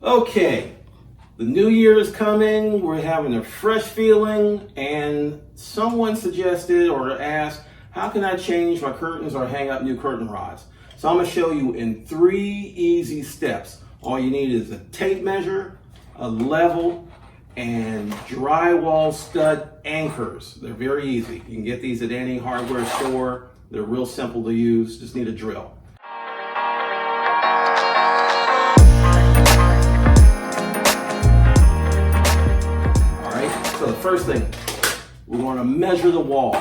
Okay, the new year is coming. We're having a fresh feeling, and someone suggested or asked, how can I change my curtains or hang up new curtain rods? So I'm going to show you in 3 easy steps. All you need is a tape measure, a level, and drywall stud anchors. They're very easy. You can get these at any hardware store. They're real simple to use. Just need a drill. So the first thing, we want to measure the wall.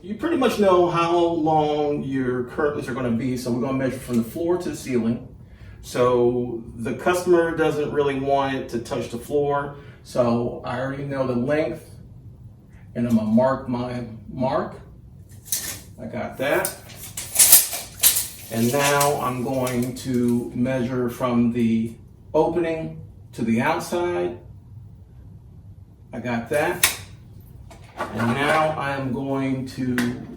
You pretty much know how long your curtains are going to be, so we're going to measure from the floor to the ceiling. So the customer doesn't really want it to touch the floor, so I already know the length, and I'm going to mark my mark. I got that. And now I'm going to measure from the opening to the outside. I got that. And now I am going to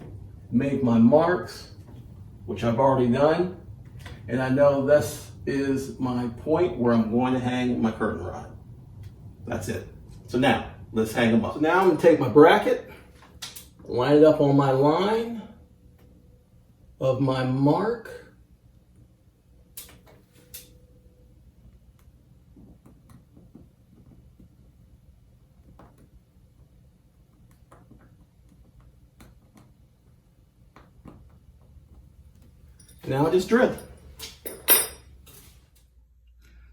make my marks, which I've already done. And I know this is my point where I'm going to hang my curtain rod. That's it. So now, let's hang them up. So now I'm going to take my bracket, line it up on my line of my mark. Now I just drill.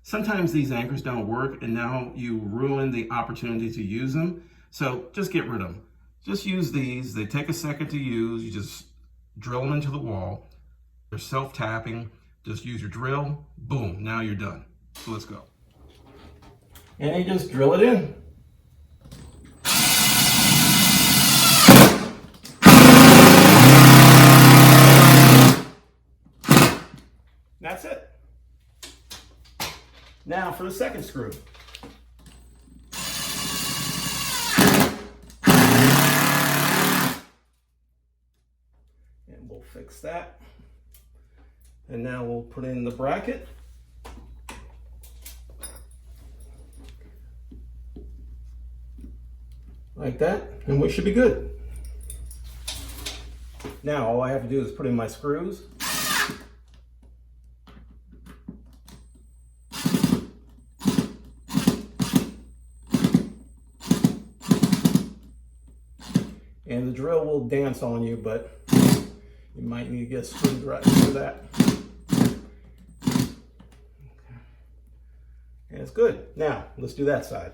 Sometimes these anchors don't work, and now you ruin the opportunity to use them. So just get rid of them. Just use these. They take a second to use. You just drill them into the wall. They're self-tapping. Just use your drill. Boom, now you're done. So let's go. And you just drill it in. That's it. Now for the second screw. And we'll fix that. And now we'll put in the bracket. Like that, and we should be good. Now all I have to do is put in my screws. And the drill will dance on you, but you might need to get a screwdriver for that. And it's good. Now, let's do that side.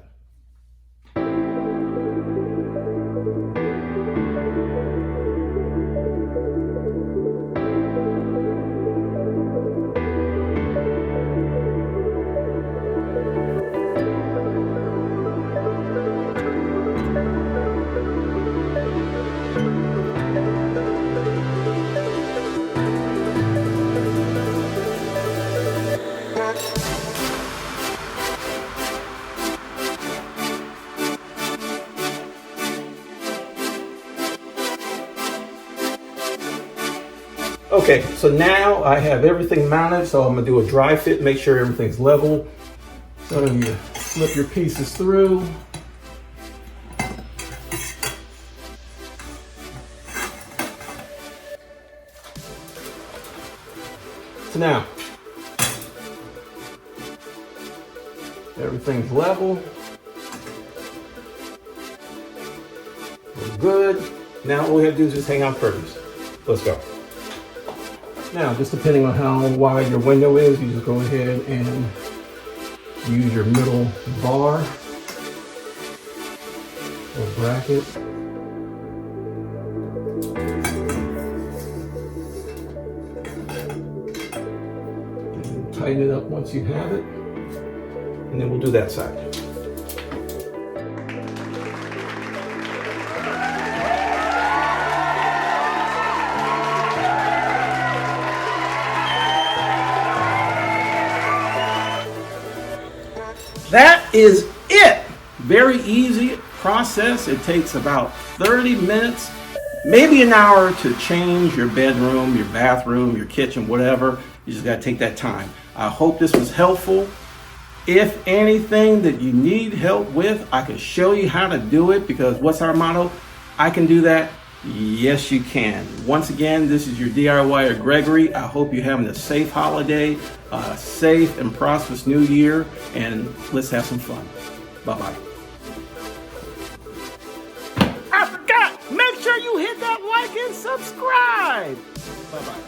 Okay, so now I have everything mounted, so I'm gonna do a dry fit, make sure everything's level. So you slip your pieces through. So now, everything's level. We're good. Now all we have to do is just hang out curtains. Let's go. Now, just depending on how wide your window is, you just go ahead and use your middle bar or bracket. And tighten it up once you have it, and then we'll do that side. That is it. Very easy process. It takes about 30 minutes, maybe an hour to change your bedroom, your bathroom, your kitchen, whatever. You just got to take that time. I hope this was helpful. If anything that you need help with, I can show you how to do it, because what's our motto? I can do that. Yes, you can. Once again, this is your DIYer Gregory. I hope you're having a safe holiday, a safe and prosperous new year, and let's have some fun. Bye-bye. I forgot, make sure you hit that like and subscribe. Bye-bye.